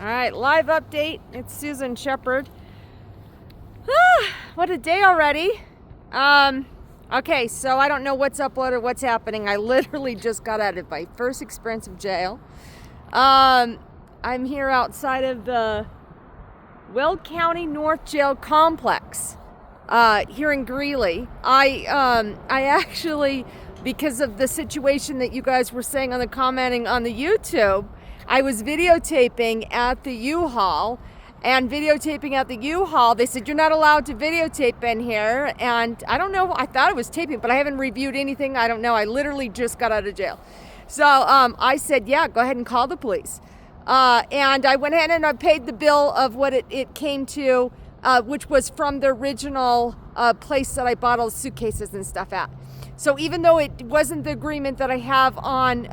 All right, live update. It's Susan Shepard. What a day already. Okay, so I don't know what's uploaded, what's happening. I literally just got out of my first experience of jail. I'm here outside of the Weld County North Jail Complex here in Greeley. I actually, because of the situation that you guys were saying on the commenting on the YouTube, I was videotaping at the U-Haul, and videotaping at the U-Haul, they said, you're not allowed to videotape in here, and I don't know, I thought it was taping, but I haven't reviewed anything, I don't know, I literally just got out of jail. So I said, yeah, go ahead and call the police. And I went ahead and I paid the bill of what it came to, which was from the original place that I bought all the suitcases and stuff at. So even though it wasn't the agreement that I have on,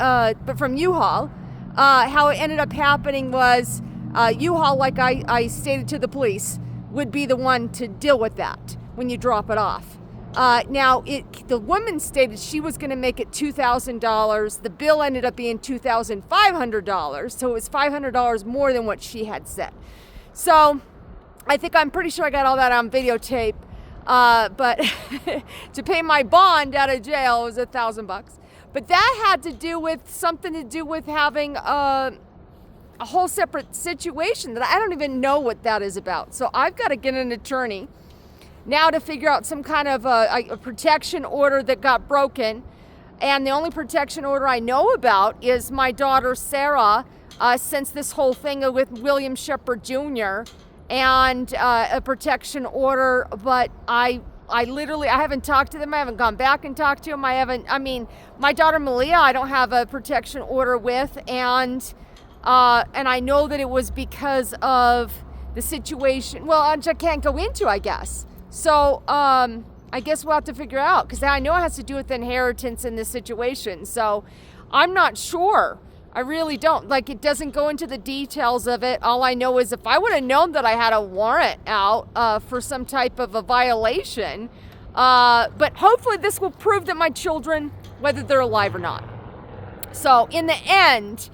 but from U-Haul, how it ended up happening was U-Haul, like I stated to the police, would be the one to deal with that when you drop it off. Now, the woman stated she was going to make it $2,000. The bill ended up being $2,500, so it was $500 more than what she had said. So I'm pretty sure I got all that on videotape, but to pay my bond out of jail was $1,000. But that had to do with something to do with having a whole separate situation that I don't even know what that is about. So I've got to get an attorney now to figure out some kind of a protection order that got broken. And the only protection order I know about is my daughter Sarah, since this whole thing with William Shepard Jr. and a protection order, but I haven't talked to them. I haven't gone back and talked to them. My daughter Malia, I don't have a protection order with, and I know that it was because of the situation, well, which I can't go into, I guess. So I guess we'll have to figure out, because I know it has to do with inheritance in this situation. So I'm not sure. I really don't. Like, it doesn't go into the details of it. All I know is if I would have known that I had a warrant out for some type of a violation, but hopefully this will prove that my children, whether they're alive or not. So in the end,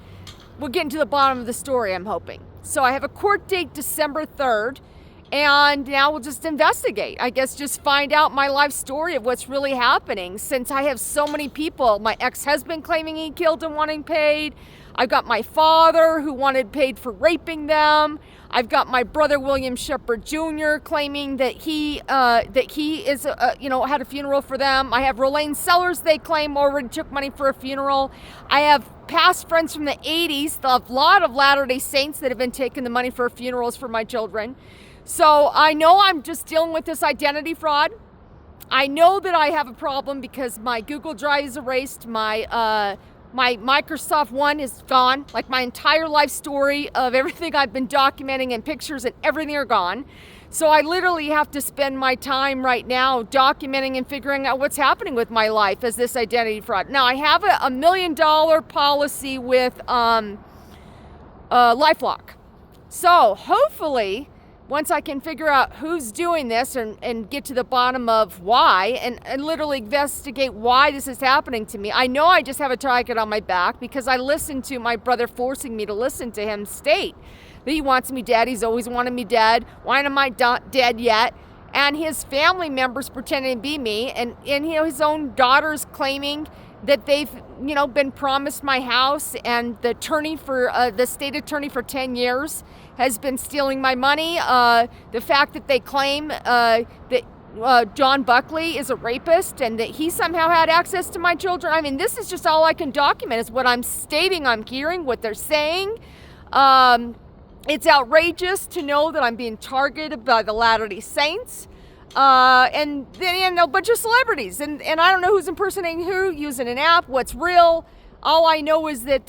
we're getting to the bottom of the story, I'm hoping. So I have a court date December 3rd, and now we'll just investigate. I guess just find out my life story of what's really happening, since I have so many people. My ex-husband claiming he killed and wanting paid. I've got my father who wanted paid for raping them. I've got my brother William Shepard Jr. claiming that he is had a funeral for them. I have Rolane Sellers, they claim, already took money for a funeral. I have past friends from the 80s, a lot of Latter-day Saints that have been taking the money for funerals for my children. So I know I'm just dealing with this identity fraud. I know that I have a problem because my Google Drive is erased. My Microsoft One is gone. Like, my entire life story of everything I've been documenting and pictures and everything are gone. So I literally have to spend my time right now documenting and figuring out what's happening with my life as this identity fraud. Now, I have a $1 million policy with LifeLock. So hopefully, once I can figure out who's doing this and get to the bottom of why and literally investigate why this is happening to me. I know I just have a target on my back because I listened to my brother forcing me to listen to him state that he wants me dead. He's always wanted me dead. Why am I not dead yet? And his family members pretending to be me, and his own daughters claiming that they've been promised my house, and the attorney for the state attorney for 10 years has been stealing my money. The fact that they claim that John Buckley is a rapist and that he somehow had access to my children. I mean, this is just all I can document is what I'm stating, I'm hearing, what they're saying. It's outrageous to know that I'm being targeted by the Latter-day Saints. And then a bunch of celebrities, and I don't know who's impersonating who, using an app, what's real. All I know is that,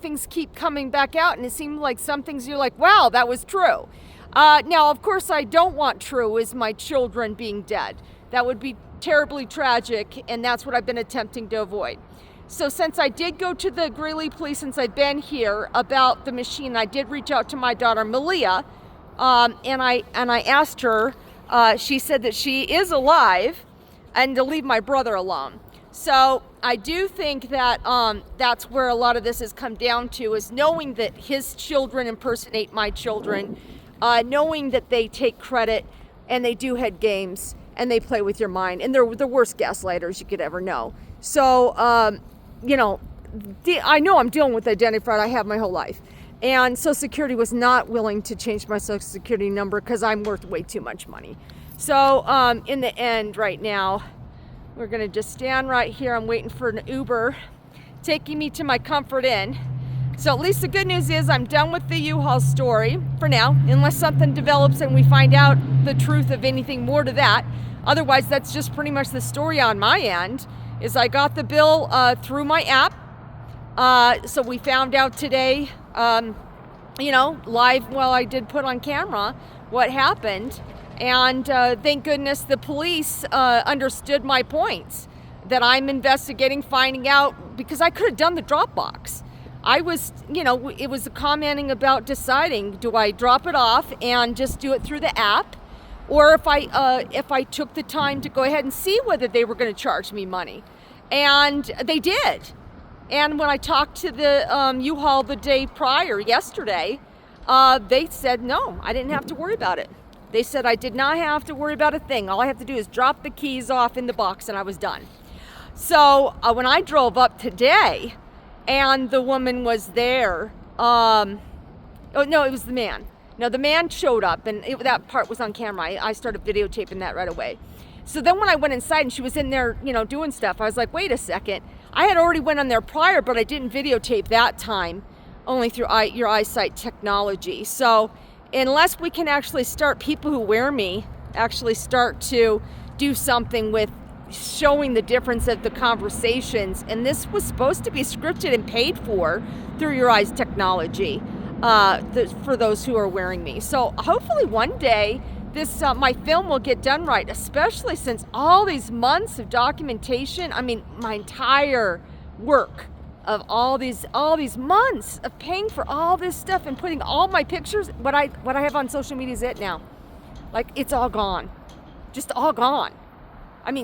things keep coming back out, and it seems like some things you're like, wow, that was true. Now, of course, I don't want true is my children being dead. That would be terribly tragic, and that's what I've been attempting to avoid. So since I did go to the Greeley police, since I've been here, about the machine, I did reach out to my daughter Malia, and I asked her. She said that she is alive and to leave my brother alone. So I do think that that's where a lot of this has come down to, is knowing that his children impersonate my children, knowing that they take credit and they do head games and they play with your mind, and they're the worst gaslighters you could ever know. So, I know I'm dealing with identity fraud. I have my whole life. And Social Security was not willing to change my Social Security number because I'm worth way too much money. So in the end right now, we're going to just stand right here. I'm waiting for an Uber taking me to my Comfort Inn. So at least the good news is I'm done with the U-Haul story for now, unless something develops and we find out the truth of anything more to that. Otherwise, that's just pretty much the story on my end, is I got the bill through my app. So we found out today, live, well, I did put on camera what happened. And thank goodness the police understood my points, that I'm investigating, finding out, because I could have done the Dropbox. I was, it was commenting about deciding, do I drop it off and just do it through the app? Or if I took the time to go ahead and see whether they were going to charge me money. And they did. And when I talked to the U-Haul the day prior, yesterday, they said, no, I didn't have to worry about it. They said I did not have to worry about a thing. All I have to do is drop the keys off in the box and I was done. So when I drove up today and the woman was there, it was the man. No, the man showed up, and that part was on camera. I started videotaping that right away. So then when I went inside and she was in there, doing stuff, I was like, wait a second. I had already went on there prior, but I didn't videotape that time, only through your eyesight technology. So unless we can actually start, people who wear me actually start to do something with showing the difference of the conversations, and this was supposed to be scripted and paid for through your eyes technology, for those who are wearing me. So hopefully one day this my film will get done right, especially since all these months of documentation, my entire work of all these months of paying for all this stuff and putting all my pictures, what I have on social media is it now. Like, it's all gone. Just all gone.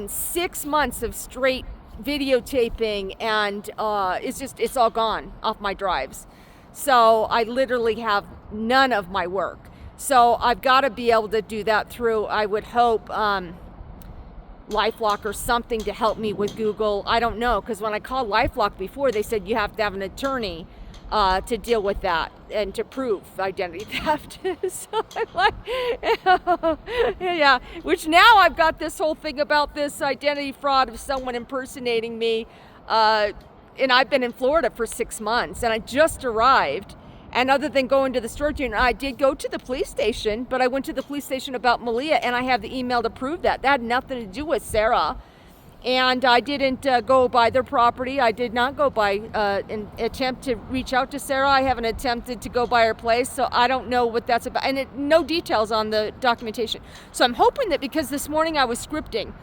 6 months of straight videotaping, and it's all gone off my drives. So I literally have none of my work. So I've got to be able to do that through, I would hope, LifeLock or something to help me with Google. I don't know, because when I called LifeLock before, they said you have to have an attorney to deal with that and to prove identity theft. So I'm like, yeah. Which now I've got this whole thing about this identity fraud of someone impersonating me. And I've been in Florida for 6 months, and I just arrived. And other than going to the storage unit, I did go to the police station, but I went to the police station about Malia, and I have the email to prove that. That had nothing to do with Sarah. And I didn't go by their property. I did not go by an attempt to reach out to Sarah. I haven't attempted to go by her place, so I don't know what that's about. And no details on the documentation. So I'm hoping that because this morning I was scripting,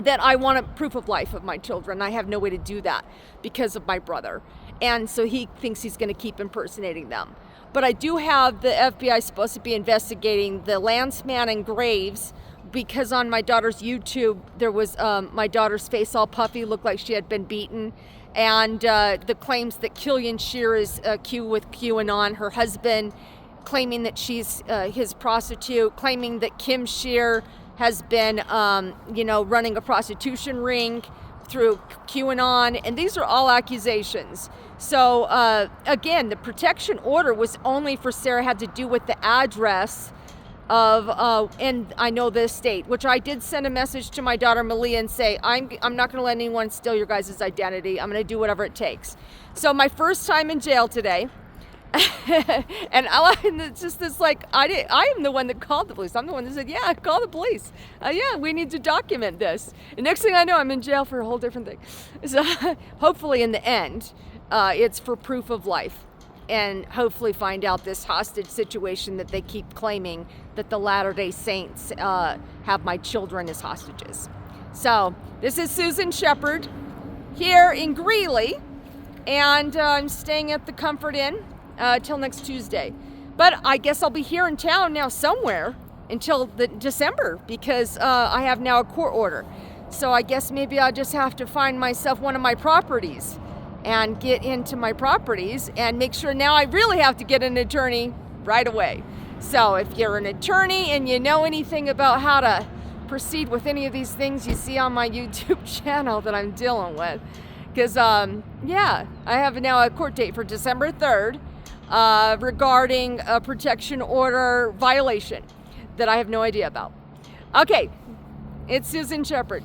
that I want a proof of life of my children. I have no way to do that because of my brother. And so he thinks he's going to keep impersonating them. But I do have the FBI supposed to be investigating the Lanceman and Graves, because on my daughter's YouTube, there was my daughter's face all puffy, looked like she had been beaten. And the claims that Killian Shear is with QAnon, her husband, claiming that she's his prostitute, claiming that Kim Shear has been, running a prostitution ring through QAnon, and these are all accusations. So again, the protection order was only for Sarah, had to do with the address of, and I know the estate, which I did send a message to my daughter Malia and say, I'm not going to let anyone steal your guys' identity. I'm going to do whatever it takes. So my first time in jail today, and it's just this, like, I am the one that called the police. I'm the one that said, yeah, call the police. Yeah, we need to document this. And next thing I know, I'm in jail for a whole different thing. So hopefully in the end, it's for proof of life, and hopefully find out this hostage situation that they keep claiming that the Latter-day Saints have my children as hostages. So this is Susan Shepard here in Greeley, and I'm staying at the Comfort Inn till next Tuesday. But I guess I'll be here in town now somewhere until December, because I have now a court order. So I guess maybe I'll just have to find myself one of my properties and get into my properties and make sure. Now I really have to get an attorney right away. So if you're an attorney and you know anything about how to proceed with any of these things you see on my YouTube channel that I'm dealing with, because yeah, I have now a court date for December 3rd regarding a protection order violation that I have no idea about. Okay, it's Susan Shepherd.